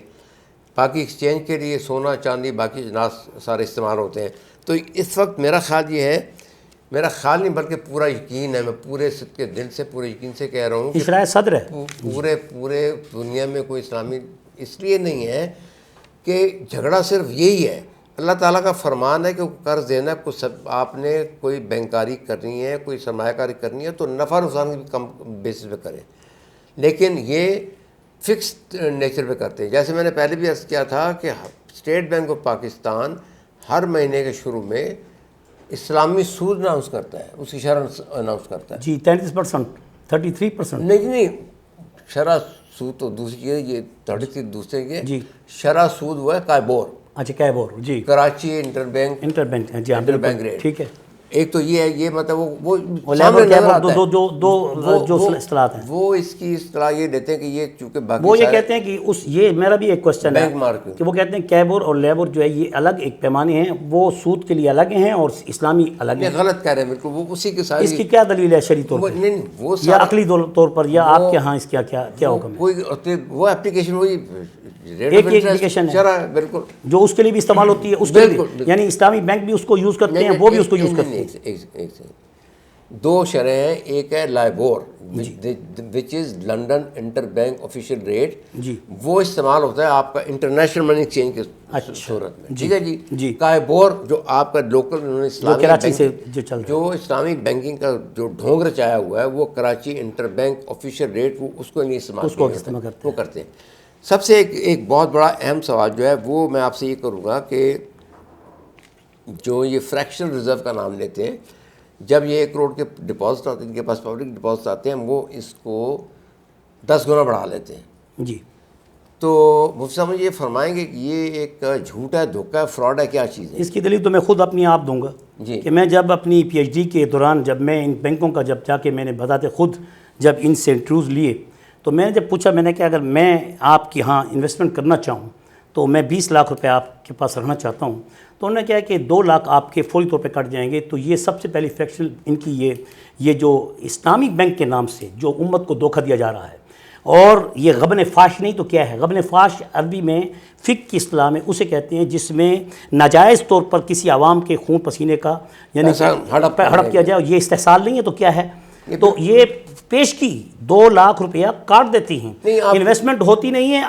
[SPEAKER 1] باقی ایکسچینج کے لیے سونا چاندی باقی اجناس سارے استعمال ہوتے ہیں. تو اس وقت میرا خیال یہ ہے، میرا خیال نہیں بلکہ پورا یقین ہے، میں پورے صدقے دل سے پورے یقین سے کہہ رہا ہوں کہ
[SPEAKER 2] اشراء صدر ہے
[SPEAKER 1] پورے دنیا میں کوئی اسلامی اس لیے نہیں ہے کہ جھگڑا صرف یہی ہے. اللہ تعالیٰ کا فرمان ہے کہ قرض دینا ہے، آپ نے کوئی بینکاری کرنی ہے، کوئی سرمایہ کاری کرنی ہے تو نفع نقصان کی کم بیسس پہ کریں، لیکن یہ فکسڈ نیچر پہ کرتے ہیں. جیسے میں نے پہلے بھی عرض کیا تھا کہ اسٹیٹ بینک آف پاکستان ہر مہینے کے شروع میں اسلامی سود اناؤنس کرتا ہے، اس کی شرح اناؤنس کرتا ہے.
[SPEAKER 2] جی 33%، 33%.
[SPEAKER 1] نہیں شرح سود تو دوسری چیز ہے، یہ 33 دوسرے کی ہے.
[SPEAKER 2] جی
[SPEAKER 1] شرح سود ہوا ہے کائبور،
[SPEAKER 2] اچھا کیبور، جی
[SPEAKER 1] کراچی انٹر بینک
[SPEAKER 2] جی ہاں
[SPEAKER 1] انٹر بینک
[SPEAKER 2] بالکل
[SPEAKER 1] ریٹ.
[SPEAKER 2] ٹھیک ہے.
[SPEAKER 1] ایک تو یہ ہے، یہ مطلب وہ
[SPEAKER 2] لیبر
[SPEAKER 1] سامنے نظر آتا ہے.
[SPEAKER 2] دو اصطلاحات ہیں.
[SPEAKER 1] وہ اس کی اصطلاح یہ دیتے ہیں کہ یہ چونکہ باقی
[SPEAKER 2] وہ یہ کہتے ہیں کہ یہ میرا بھی ایک کوشچن ہے
[SPEAKER 1] بینک مارکیٹ
[SPEAKER 2] کہ وہ کہتے ہیں کیبور اور لیبر جو ہے یہ الگ ایک پیمانے ہیں، وہ سود کے لیے الگ ہیں اور اسلامی الگ ہیں.
[SPEAKER 1] غلط کہہ رہے ہیں بالکل، وہ اسی کے ساتھ.
[SPEAKER 2] اس کی کیا دلیل ہے شرعی طور پر
[SPEAKER 1] نہیں وہ
[SPEAKER 2] یا عقلی طور پر یا آپ کے ہاں اس کا کیا حکم ہے؟
[SPEAKER 1] کوئی وہ اپلیکیشن وہی
[SPEAKER 2] ایک اپلیکیشن ہے
[SPEAKER 1] بالکل
[SPEAKER 2] جو اس کے لیے بھی استعمال ہوتی ہے، اس کے لیے یعنی اسلامی بینک بھی اس کو یوز کرتے ہیں، وہ بھی اس کو یوز کرتے ہیں.
[SPEAKER 1] دو شرح ہیں، ایک ہے LIBOR which is London inter bank official rate,
[SPEAKER 2] جی
[SPEAKER 1] وہ استعمال ہوتا ہے آپ کا انٹرنیشنل منی ایکسچینج کی صورت میں، ٹھیک ہے جی. کائبور جو آپ کا لوکل انہوں نے اسلامی
[SPEAKER 2] کراچی سے جو
[SPEAKER 1] اسلامی بینکنگ کا جو ڈھونگ رچایا ہوا ہے وہ Karachi inter bank official rate, وہ اس کو نہیں استعمال وہ کرتے ہیں. سب سے ایک بہت بڑا اہم سوال جو ہے وہ میں آپ سے یہ کروں گا کہ جو یہ فریکشنل ریزرو کا نام لیتے ہیں، جب یہ 1 کروڑ کے ڈپازٹ آتے ہیں، ان کے پاس پبلک ڈپازٹ آتے ہیں، وہ اس کو 10 گنا بڑھا لیتے ہیں.
[SPEAKER 2] جی
[SPEAKER 1] تو مفتی صاحب مجھے یہ فرمائیں گے کہ یہ ایک جھوٹ ہے، دھوکہ ہے، فراڈ ہے، کیا چیز ہے؟
[SPEAKER 2] اس کی دلیل تو میں خود اپنی آپ دوں گا
[SPEAKER 1] جی
[SPEAKER 2] کہ میں جب اپنی پی ایچ ڈی کے دوران جب میں ان بینکوں کا جب جا کے میں نے بتاتے خود جب ان سے انٹرویوز لیے تو میں نے جب پوچھا، میں نے کہ اگر میں آپ کی ہاں انویسٹمنٹ کرنا چاہوں تو میں 20 لاکھ روپے آپ کے پاس رکھنا چاہتا ہوں، تو انہوں نے کہا کہ 2 لاکھ آپ کے فوری طور پہ کٹ جائیں گے. تو یہ سب سے پہلی فریکشنل ان کی یہ جو اسلامی بینک کے نام سے جو امت کو دھوکہ دیا جا رہا ہے، اور یہ غبن فاش نہیں تو کیا ہے؟ غبن فاش عربی میں فقہ کی اصطلاح میں اسے کہتے ہیں جس میں ناجائز طور پر کسی عوام کے خون پسینے کا یعنی ہڑپ کیا جائے. یہ استحصال نہیں ہے تو کیا ہے؟ تو یہ پیش کی 2 لاکھ روپیہ کاٹ دیتی ہیں، انویسٹمنٹ ہوتی نہیں ہے.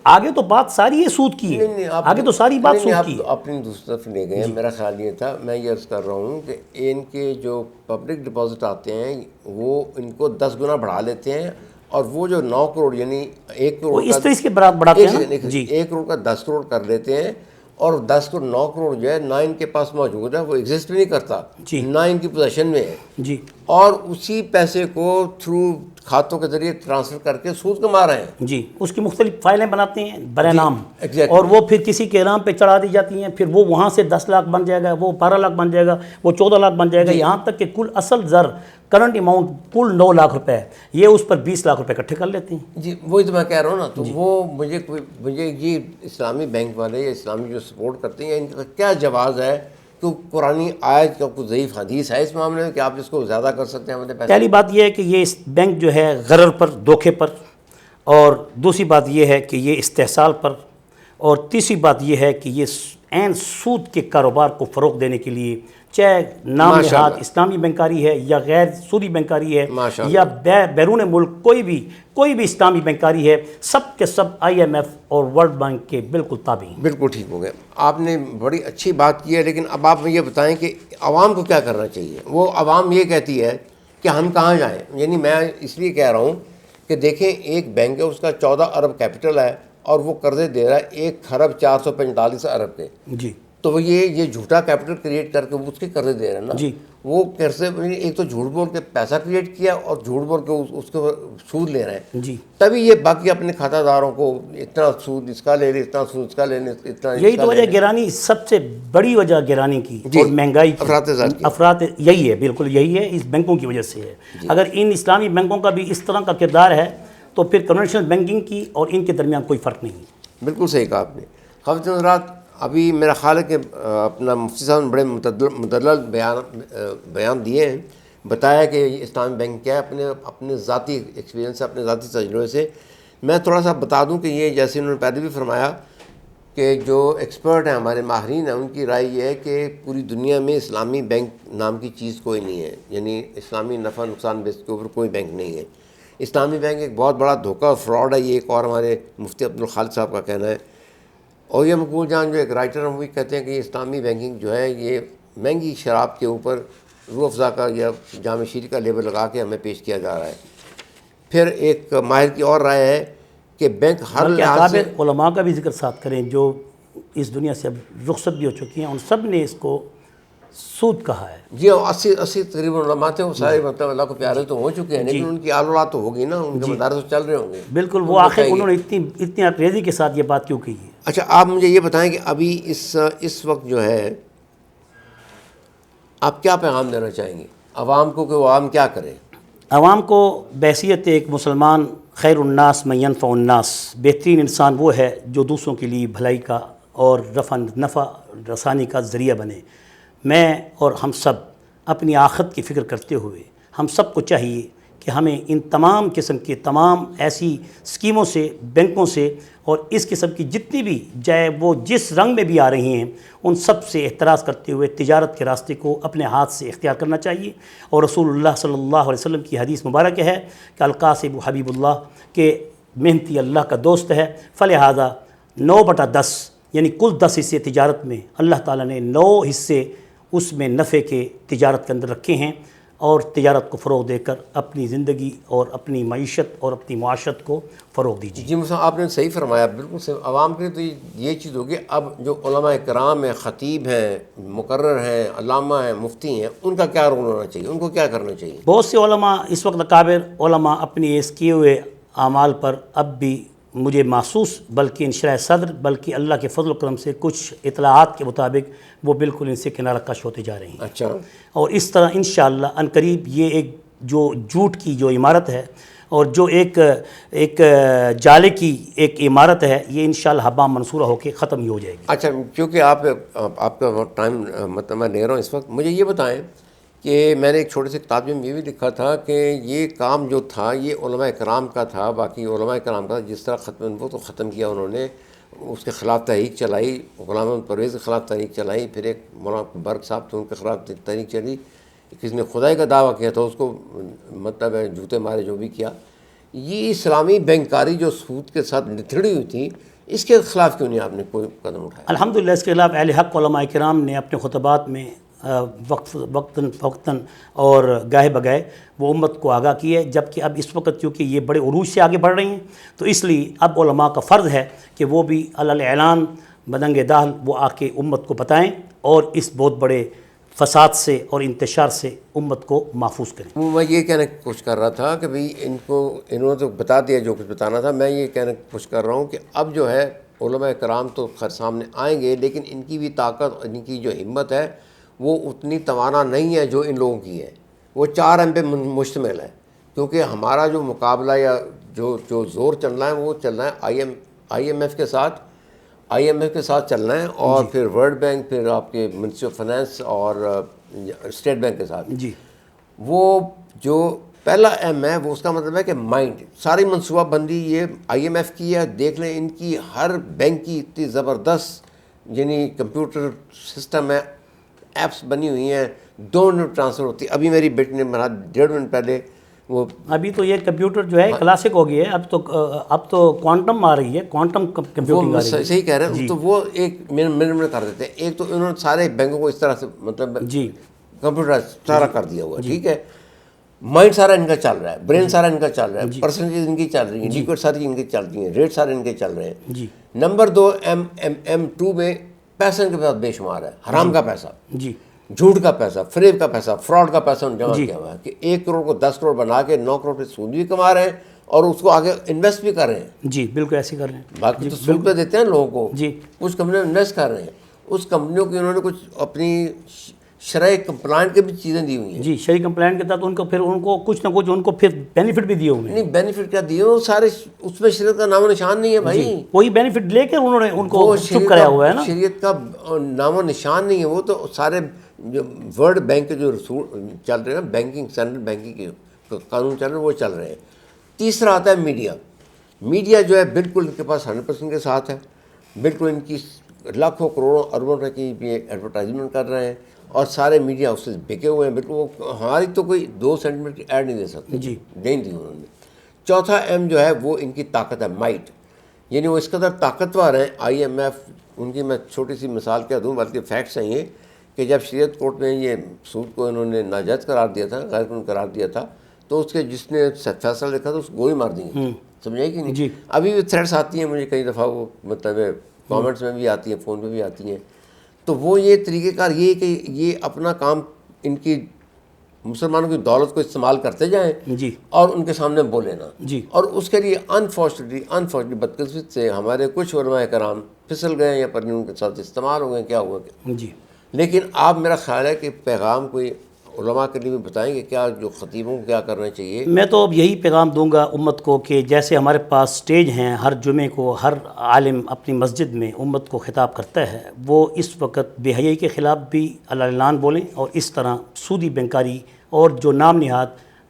[SPEAKER 2] آگے تو بات ساری ہے سود کی ہے، آگے تو ساری بات سود کی ہے.
[SPEAKER 1] اپنی دوسری طرف لے گئے ہیں. میرا خیال یہ تھا، میں یہ عرض کر رہا ہوں کہ ان کے جو پبلک ڈپازٹ آتے ہیں وہ ان کو 10 گنا بڑھا لیتے ہیں، اور وہ جو 9 کروڑ یعنی 1 کروڑ
[SPEAKER 2] اس طرح اس کے بڑھاتے ہیں جی
[SPEAKER 1] 1 کروڑ کا 10 کروڑ کر لیتے ہیں، اور 10 کروڑ 9 کروڑ جو ہے نہ ان کے پاس موجود ہے، وہ ایگزسٹ بھی نہیں کرتا، نہ ان کی پوزیشن میں ہے
[SPEAKER 2] جی،
[SPEAKER 1] اور اسی پیسے کو تھرو کھاتوں کے ذریعے ٹرانسفر کر کے سود کما رہے ہیں.
[SPEAKER 2] جی اس کی مختلف فائلیں بناتے ہیں برے نام، اور وہ پھر کسی کے نام پہ چڑھا دی جاتی ہیں، پھر وہ وہاں سے 10 لاکھ بن جائے گا، وہ 12 لاکھ بن جائے گا، وہ 14 لاکھ بن جائے گا، یہاں تک کہ کل اصل زر کرنٹ اماؤنٹ کل 9 لاکھ روپے ہے، یہ اس پر 20 لاکھ روپے اکٹھے کر لیتے ہیں.
[SPEAKER 1] جی وہی تو میں کہہ رہا ہوں نا. تو وہ مجھے یہ اسلامی بینک والے یا اسلامی جو سپورٹ کرتے ہیں ان کا کیا جواز ہے کہ قرآنی آیت کا کوئی ضعیف حدیث ہے اس معاملے میں کہ آپ اس کو زیادہ کر سکتے ہیں ہمارے پیسے؟
[SPEAKER 2] پہلی بات یہ ہے کہ یہ اس بینک جو ہے غرر پر، دھوکے پر، اور دوسری بات یہ ہے کہ یہ استحصال پر، اور تیسری بات یہ ہے کہ یہ عین سود کے کاروبار کو فروغ دینے کے لیے، چاہے نام نہاد اسلامی بینکاری ہے یا غیر سودی بینکاری ہے یا بیرون ملک کوئی بھی اسلامی بینکاری ہے، سب کے سب IMF اور ورلڈ بینک کے بالکل تابع ہیں۔
[SPEAKER 1] بالکل ٹھیک ہو گیا، آپ نے بڑی اچھی بات کی ہے، لیکن اب آپ یہ بتائیں کہ عوام کو کیا کرنا چاہیے؟ وہ عوام یہ کہتی ہے کہ ہم کہاں جائیں؟ یعنی میں اس لیے کہہ رہا ہوں کہ دیکھیں ایک بینک ہے، اس کا 14 ارب کیپٹل ہے اور وہ قرضے دے رہا ہے 1,445 ارب کے۔
[SPEAKER 2] جی،
[SPEAKER 1] تو وہ یہ جھوٹا کیپٹل کریٹ کر کے وہ اس کے قرضے دے رہے ہیں نا۔
[SPEAKER 2] جی،
[SPEAKER 1] وہ قرضے ایک تو جھوٹ بول کے پیسہ کریٹ کیا اور جھوٹ بول کے اس کو سود لے رہے ہیں،
[SPEAKER 2] جی،
[SPEAKER 1] تبھی یہ باقی اپنے کھاتہ داروں کو اتنا سود اس کا لے لے، اتنا سود اس کا لے لے، اتنا
[SPEAKER 2] یہی تو وجہ گرانی، سب سے بڑی وجہ گرانی کی اور مہنگائی کی افراط یہی ہے، بالکل یہی ہے، اس بینکوں کی وجہ سے ہے۔ اگر ان اسلامی بینکوں کا بھی اس طرح کا کردار ہے تو پھر کنونشنل بینکنگ کی اور ان کے درمیان کوئی فرق نہیں ہے۔
[SPEAKER 1] بالکل صحیح کہا آپ نے۔ خواتین حضرات، ابھی میرا خیال ہے کہ اپنا مفتی صاحب نے بڑے مدلل بیان دیے ہیں، بتایا کہ اسلامی بینک کیا ہے اپنے ذاتی ایکسپیرینس سے، اپنے ذاتی تجربے سے۔ میں تھوڑا سا بتا دوں کہ یہ جیسے انہوں نے پہلے بھی فرمایا کہ جو ایکسپرٹ ہیں، ہمارے ماہرین ہیں، ان کی رائے یہ ہے کہ پوری دنیا میں اسلامی بینک نام کی چیز کوئی نہیں ہے، یعنی اسلامی نفع نقصان بیس کے اوپر کوئی بینک نہیں ہے۔ اسلامی بینک ایک بہت بڑا دھوکہ فراڈ ہے، یہ ایک اور ہمارے مفتی عبدالخالق صاحب کا کہنا ہے۔ اور یہ مقبول جان جو ایک رائٹر ہیں وہ بھی کہتے ہیں کہ یہ اسلامی بینکنگ جو ہے یہ مہنگی شراب کے اوپر روح افزا کا یا جام شیری کا لیبل لگا کے ہمیں پیش کیا جا رہا ہے۔ پھر ایک ماہر کی اور رائے ہے کہ بینک ہر لحاظ سے،
[SPEAKER 2] علماء کا بھی ذکر ساتھ کریں جو اس دنیا سے اب رخصت بھی ہو چکی ہیں، ان سب نے اس کو سود کہا ہے۔
[SPEAKER 1] جی 80 تقریباً علماء تھے، وہ سارے مطلب اللہ کو پیارے تو ہو چکے ہیں، لیکن ان کی آل اولاد تو ہوگی نا، ان کے مدارس تو چل رہے ہوں گے۔
[SPEAKER 2] بالکل، وہ آخر انہوں نے اتنی انگریزی کے ساتھ یہ بات کیوں کی ہے؟
[SPEAKER 1] اچھا، آپ مجھے یہ بتائیں کہ ابھی اس وقت جو ہے آپ کیا پیغام دینا چاہیں گے عوام کو، کہ وہ عوام کیا کرے؟
[SPEAKER 2] عوام کو بحیثیت ایک مسلمان، خیر الناس من ينفع الناس، بہترین انسان وہ ہے جو دوسروں کے لیے بھلائی کا اور نفع رسانی کا ذریعہ بنے۔ میں اور ہم سب اپنی آخرت کی فکر کرتے ہوئے ہم سب کو چاہیے کہ ہمیں ان تمام قسم کے تمام ایسی اسکیموں سے، بینکوں سے اور اس قسم کی جتنی بھی، چاہے وہ جس رنگ میں بھی آ رہی ہیں، ان سب سے احتراز کرتے ہوئے تجارت کے راستے کو اپنے ہاتھ سے اختیار کرنا چاہیے۔ اور رسول اللہ صلی اللہ علیہ وسلم کی حدیث مبارک ہے کہ القاسب حبیب اللہ، کہ محنتی اللہ کا دوست ہے، فلہذا 9/10 یعنی کل 10 حصے تجارت میں اللہ تعالیٰ نے 9 حصے اس میں نفع کے تجارت کے اندر رکھے ہیں، اور تجارت کو فروغ دے کر اپنی زندگی اور اپنی معیشت اور اپنی معاشرت کو فروغ دیجیے۔
[SPEAKER 1] جی مثلا آپ نے صحیح فرمایا، بالکل صحیح۔ عوام کے لیے تو یہ چیز ہوگی، اب جو علماء کرام ہیں، خطیب ہیں، مقرر ہیں، علامہ ہیں، مفتی ہیں، ان کا کیا رول ہونا چاہیے؟ ان کو کیا کرنا چاہیے؟
[SPEAKER 2] بہت سے علماء اس وقت اکابر علماء اپنی اس کیے ہوئے اعمال پر اب بھی مجھے محسوس، بلکہ انشراح صدر، بلکہ اللہ کے فضل و کرم سے کچھ اطلاعات کے مطابق وہ بالکل ان سے کنارہ کش ہوتے جا رہے ہیں۔
[SPEAKER 1] اچھا،
[SPEAKER 2] اور اس طرح انشاءاللہ عنقریب یہ ایک جو جھوٹ کی جو عمارت ہے اور جو ایک جالے کی ایک عمارت ہے، یہ انشاءاللہ حباء منصورہ ہو کے ختم ہی ہو جائے گی۔
[SPEAKER 1] اچھا، کیونکہ آپ کا ٹائم مطلب میں لے رہا ہوں اس وقت، مجھے یہ بتائیں کہ میں نے ایک چھوٹے سے کتاب میں یہ بھی لکھا تھا کہ یہ کام جو تھا یہ علماء کرام کا تھا، باقی علماء کرام کا جس طرح ختم نبوت کو ختم کیا انہوں نے، اس کے خلاف تحریک چلائی، غلام احمد پرویز کے خلاف تحریک چلائی، پھر ایک مولانا برق صاحب تھے ان کے خلاف تحریک چلی، کسی نے خدائی کا دعویٰ کیا تھا، اس کو مطلب ہے جوتے مارے، جو بھی کیا۔ یہ اسلامی بینکاری جو سود کے ساتھ نتھڑی ہوئی تھی، اس کے خلاف کیوں نہیں آپ نے کوئی قدم اٹھایا؟
[SPEAKER 2] الحمدللہ اس کے خلاف اہل حق علماء کرام نے اپنے خطبات میں وقتاً اور گاہے بگاہے وہ امت کو آگاہ کی ہے، جبکہ اب اس وقت چونکہ یہ بڑے عروج سے آگے بڑھ رہی ہیں، تو اس لیے اب علماء کا فرض ہے کہ وہ بھی علی اعلان بدنگ داخل وہ آ کے امت کو بتائیں اور اس بہت بڑے فساد سے اور انتشار سے امت کو محفوظ کریں۔
[SPEAKER 1] میں یہ کہنے کی کوشش کر رہا تھا کہ بھئی انہوں نے تو بتا دیا جو کچھ بتانا تھا، میں یہ کہنے کی کوشش کر رہا ہوں کہ اب جو ہے علماء کرام تو خیر سامنے آئیں گے، لیکن ان کی بھی طاقت، ان کی جو ہمت ہے وہ اتنی توانا نہیں ہے جو ان لوگوں کی ہے، وہ 4 اہم پہ مشتمل ہے، کیونکہ ہمارا جو مقابلہ یا جو زور چل رہا ہے وہ چل رہا ہے IMF کے ساتھ، IMF کے ساتھ چلنا ہے اور پھر ورلڈ بینک، پھر آپ کے منسٹری آف فائنانس اور اسٹیٹ بینک کے ساتھ.
[SPEAKER 2] جی
[SPEAKER 1] وہ جو پہلا ایم ہے وہ اس کا مطلب ہے کہ مائنڈ، ساری منصوبہ بندی یہ IMF کی ہے. دیکھ لیں ان کی ہر بینک کی اتنی زبردست یعنی کمپیوٹر سسٹم ہے، ایپس بنی ہوئی ہیں، 2 منٹ ٹرانسفر ہوتی ہے. ابھی میری بیٹی نے بنا 1.5 منٹ پہلے وہ
[SPEAKER 2] ابھی تو یہ کمپیوٹر جو ہے کلاسک ہو گئی ہے، اب تو کوانٹم آ رہی ہے، کوانٹم کمپیوٹنگ آ رہی ہے.
[SPEAKER 1] صحیح کہہ رہے ہیں. تو وہ ایک منٹ کر دیتے ہیں. ایک تو انہوں نے سارے بینکوں کو اس طرح سے مطلب
[SPEAKER 2] جی
[SPEAKER 1] کمپیوٹر سارا کر دیا ہوا، ٹھیک ہے. مائنڈ سارا ان کا چل رہا ہے، برین سارا ان کا چل رہا ہے، پرسنٹیج ان کی چل رہی ہیں، لیکوڈ ساری ان کی چل رہی ہیں، ریٹ سارے ان کے چل رہے ہیں.
[SPEAKER 2] جی
[SPEAKER 1] نمبر 2 M2 میں پیسے ان کے پاس بے شمار ہے، حرام کا پیسہ،
[SPEAKER 2] جی
[SPEAKER 1] جھوٹ کا پیسہ، فریب کا پیسہ، فراڈ کا پیسہ انہوں نے جمع کیا ہوا ہے کہ 1 کروڑ کو 10 کروڑ بنا کے 9 کروڑ پہ سود بھی کما رہے ہیں اور اس کو آگے انویسٹ بھی کر رہے ہیں.
[SPEAKER 2] جی بالکل ایسے کر رہے ہیں.
[SPEAKER 1] باقی تو سود پہ دیتے ہیں لوگوں کو،
[SPEAKER 2] جی
[SPEAKER 1] کچھ کمپنیاں انویسٹ کر رہے ہیں. اس کمپنیوں کی انہوں نے کچھ اپنی شرح کمپلائنٹ کی بھی چیزیں دی ہوئی ہیں.
[SPEAKER 2] جی شرعی کمپلائنٹ کے تحت ان کو کچھ نہ کچھ ان کو پھر بینیفٹ بھی دیے ہوئے ہیں.
[SPEAKER 1] نہیں بینیفٹ کیا دیے وہ سارے، اس میں شریعت کا نام و نشان نہیں ہے بھائی.
[SPEAKER 2] کوئی بینیفٹ لے کے انہوں نے ان کو چپ کرایا ہوا ہے نا.
[SPEAKER 1] شریعت کا نام و نشان نہیں ہے. وہ تو سارے جو ورلڈ بینک کے جو رسول چل رہے ہیں، بینکنگ سینٹرل بینکنگ کے قانون چل رہے ہیں وہ چل رہے ہیں. تیسرا آتا ہے میڈیا. میڈیا جو ہے بالکل ان کے پاس 100% کے ساتھ ہے. بالکل ان کی لاکھوں کروڑوں اربوں روپے کی ایڈورٹائزمنٹ کر رہے ہیں اور سارے میڈیا اس سے بکے ہوئے ہیں. بالکل وہ ہماری تو کوئی 2 سینٹیمیٹر کی ایڈ نہیں دے سکتے،
[SPEAKER 2] جی
[SPEAKER 1] نہیں دی انہوں نے. چوتھا ایم جو ہے وہ ان کی طاقت ہے، مائٹ. یعنی وہ اس قدر طاقتور ہیں. IMF ان کی میں چھوٹی سی مثال کیا دوں، بلکہ فیکٹس ہیں یہ کہ جب شریعت کورٹ میں یہ سود کو انہوں نے ناجائز قرار دیا تھا، غیر قانونی قرار دیا تھا، تو اس کے جس نے فیصلہ لکھا تھا اس کو گولی مار دی گئی. سمجھے کہ نہیں؟
[SPEAKER 2] جی
[SPEAKER 1] ابھی بھی تھریٹس آتی ہیں مجھے کئی دفعہ، وہ مطلب کامنٹس میں بھی آتی ہیں، فون پہ بھی آتی ہیں. تو وہ یہ طریقہ کار یہ کہ یہ اپنا کام ان کی مسلمانوں کی دولت کو استعمال کرتے جائیں
[SPEAKER 2] جی
[SPEAKER 1] اور ان کے سامنے بولے نا.
[SPEAKER 2] جی
[SPEAKER 1] اور اس کے لیے انفارچونیٹلی بدقسمت سے ہمارے کچھ علماء کرام پھسل گئے یا پتہ نہیں ان کے ساتھ استعمال ہو گئے، کیا ہوا کہ.
[SPEAKER 2] جی
[SPEAKER 1] لیکن آپ میرا خیال ہے کہ پیغام کوئی علماء کے لیے بھی بتائیں کہ کیا جو خطیبوں کو کیا کرنا چاہیے.
[SPEAKER 2] میں تو اب یہی پیغام دوں گا امت کو کہ جیسے ہمارے پاس سٹیج ہیں، ہر جمعے کو ہر عالم اپنی مسجد میں امت کو خطاب کرتا ہے، وہ اس وقت بے حیائی کے خلاف بھی اعلان بولیں اور اس طرح سودی بینکاری اور جو نام نہاد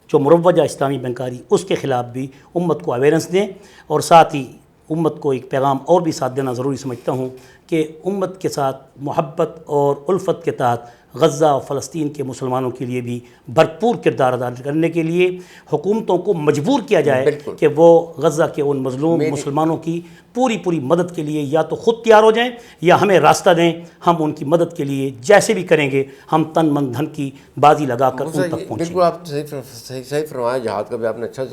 [SPEAKER 2] جو مروجہ اسلامی بینکاری اس کے خلاف بھی امت کو اویئرنس دیں. اور ساتھ ہی امت کو ایک پیغام اور بھی ساتھ دینا ضروری سمجھتا ہوں کہ امت کے ساتھ محبت اور الفت کے تحت غزہ و فلسطین کے مسلمانوں کے لیے بھی بھرپور کردار ادا کرنے کے لیے حکومتوں کو مجبور کیا جائے کہ وہ غزہ کے ان مظلوم مسلمانوں کی پوری مدد کے لیے یا تو خود تیار ہو جائیں یا ہمیں راستہ دیں. ہم ان کی مدد کے لیے جیسے بھی کریں گے، ہم تن من دھن کی بازی لگا کر ان تک پہنچیں.
[SPEAKER 1] بالکل آپ صحیح فرمایا. جہاد کا بھی آپ نے اچھا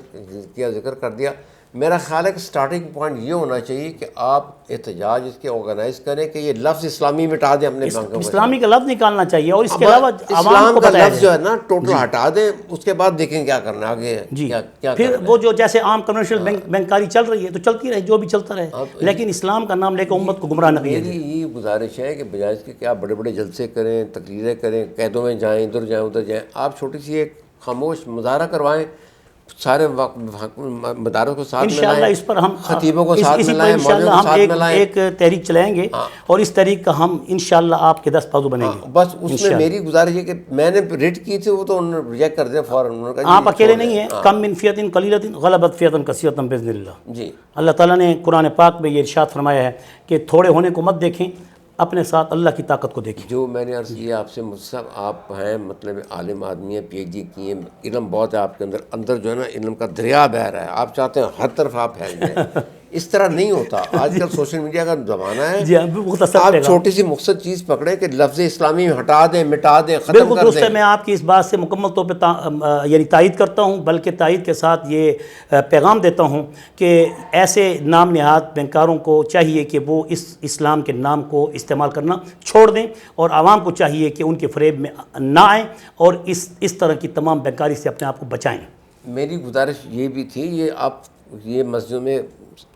[SPEAKER 1] کیا، ذکر کر دیا. میرا خیال ہے کہ سٹارٹنگ پوائنٹ یہ ہونا چاہیے کہ آپ احتجاج اس کے آرگنائز کریں کہ یہ لفظ اسلامی مٹا دیں اپنے بینکوں میں.
[SPEAKER 2] اسلامی کا لفظ نکالنا چاہیے اور اس کے علاوہ
[SPEAKER 1] اسلام کا لفظ جو ہے نا ٹوٹل ہٹا دیں، اس کے بعد دیکھیں کیا کرنا آگے.
[SPEAKER 2] جی
[SPEAKER 1] کیا
[SPEAKER 2] پھر وہ جو جیسے عام کمرشل بینکاری چل رہی ہے تو چلتی رہے، جو بھی چلتا رہے، لیکن اسلام کا نام لے کے امت کو گمراہ نہ کیا جائے.
[SPEAKER 1] میری یہ گزارش ہے کہ بجائے اس کے کہ آپ بڑے بڑے جلسے کریں، تقریریں کریں، قیدوں میں جائیں، ادھر جائیں ادھر جائیں، آپ چھوٹی سی ایک خاموش مظاہرہ کروائیں، سارے مداروں کو ساتھ
[SPEAKER 2] انشاءاللہ
[SPEAKER 1] ملائیں،
[SPEAKER 2] اس پر ہم
[SPEAKER 1] خطیبوں کو ساتھ
[SPEAKER 2] اسی پر
[SPEAKER 1] ملائیں،
[SPEAKER 2] انشاءاللہ
[SPEAKER 1] مولویوں کو
[SPEAKER 2] ہم
[SPEAKER 1] ساتھ ملائیں.
[SPEAKER 2] ایک تحریک چلائیں گے اور اس تحریک کا ہم انشاءاللہ آپ کے دست بازو بنیں گے.
[SPEAKER 1] بس اس میں میری گزارش ہے کہ میں نے ریٹ کی تھی وہ تو انہوں نے ریجیکٹ کر دیا فوراً.
[SPEAKER 2] آپ اکیلے نہیں ہیں. کم من فیۃ قلیلۃ غلبت فیۃ کثیرۃ باذن اللہ.
[SPEAKER 1] جی
[SPEAKER 2] اللہ تعالیٰ نے قرآن پاک میں یہ ارشاد فرمایا ہے کہ تھوڑے ہونے کو مت دیکھیں، اپنے ساتھ اللہ کی طاقت کو دیکھیں.
[SPEAKER 1] جو میں نے عرض کیا آپ سے، مصطفیٰ آپ ہیں مطلب عالم آدمی ہیں، PhD کی ہیں، علم بہت ہے آپ کے اندر جو ہے نا علم کا دریا بہہ رہا ہے. آپ چاہتے ہیں ہر طرف آپ پھیل جائیں، اس طرح نہیں ہوتا. آج کل سوشل میڈیا کا زمانہ ہے.
[SPEAKER 2] جی مختصر
[SPEAKER 1] آپ چھوٹی سی مقصد چیز پکڑیں کہ لفظ اسلامی ہٹا دیں، مٹا دیں، ختم
[SPEAKER 2] بالکل
[SPEAKER 1] کر
[SPEAKER 2] درست ہے.
[SPEAKER 1] دیں.
[SPEAKER 2] میں آپ کی اس بات سے مکمل طور پہ یعنی تائید کرتا ہوں، بلکہ تائید کے ساتھ یہ پیغام دیتا ہوں کہ ایسے نام نہاد بینکاروں کو چاہیے کہ وہ اس اسلام کے نام کو استعمال کرنا چھوڑ دیں اور عوام کو چاہیے کہ ان کے فریب میں نہ آئیں اور اس طرح کی تمام بینکاری سے اپنے آپ کو بچائیں.
[SPEAKER 1] میری گزارش یہ بھی تھی، یہ آپ یہ مسجدوں میں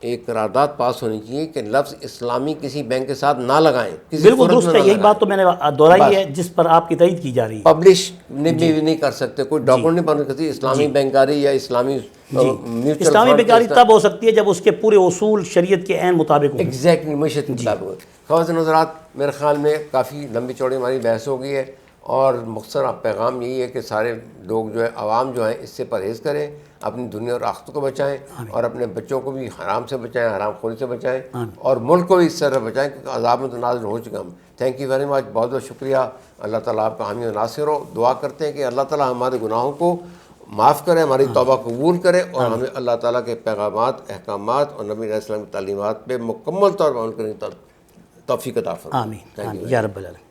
[SPEAKER 1] ایک قرارداد پاس ہونی چاہیے کہ لفظ اسلامی کسی بینک کے ساتھ نہ لگائیں، کسی
[SPEAKER 2] بالکل
[SPEAKER 1] فورم
[SPEAKER 2] درست
[SPEAKER 1] میں
[SPEAKER 2] ہے،
[SPEAKER 1] نہ
[SPEAKER 2] یہی
[SPEAKER 1] لگائیں۔
[SPEAKER 2] بات تو میں نے دہرائی ہے جس پر آپ کی تائید کی جا رہی ہے۔
[SPEAKER 1] پبلش بھی نہیں کر سکتے، کوئی ڈاکومنٹ نہیں بنا سکتی اسلامی بینکاری یا اسلامی میوچل
[SPEAKER 2] اسلامی
[SPEAKER 1] فنڈ۔
[SPEAKER 2] بینکاری تب ہو سکتی ہے جب اس کے پورے اصول شریعت کے عین مطابق ہوں۔
[SPEAKER 1] ایگزیکٹلی معیشت کے مطابق۔ خواتین حضرات، میرے خیال میں کافی لمبی چوڑی ہماری بحث ہو گئی ہے، اور مختصر پیغام یہی ہے کہ سارے لوگ جو ہے عوام جو ہیں اس سے پرہیز کریں، اپنی دنیا اور آخرت کو بچائیں، اور اپنے بچوں کو بھی حرام سے بچائیں، حرام خوری سے بچائیں، اور ملک کو بھی اس طرح بچائیں کیونکہ عذاب میں تو نازل ہو چکا ہم۔ تھینک یو ویری مچ، بہت بہت شکریہ۔ اللہ تعالیٰ آپ کا حامی و ناصر ہو۔ دعا کرتے ہیں کہ اللہ تعالیٰ ہمارے گناہوں کو معاف کرے، ہماری توبہ قبول کرے، اور ہمیں اللہ تعالیٰ کے پیغامات، احکامات اور نبی علیہ السلام کی تعلیمات پہ مکمل طور پر عمل کرنے کی توفیق عطا فرمائے۔
[SPEAKER 2] آمین آمین یا رب العالمین۔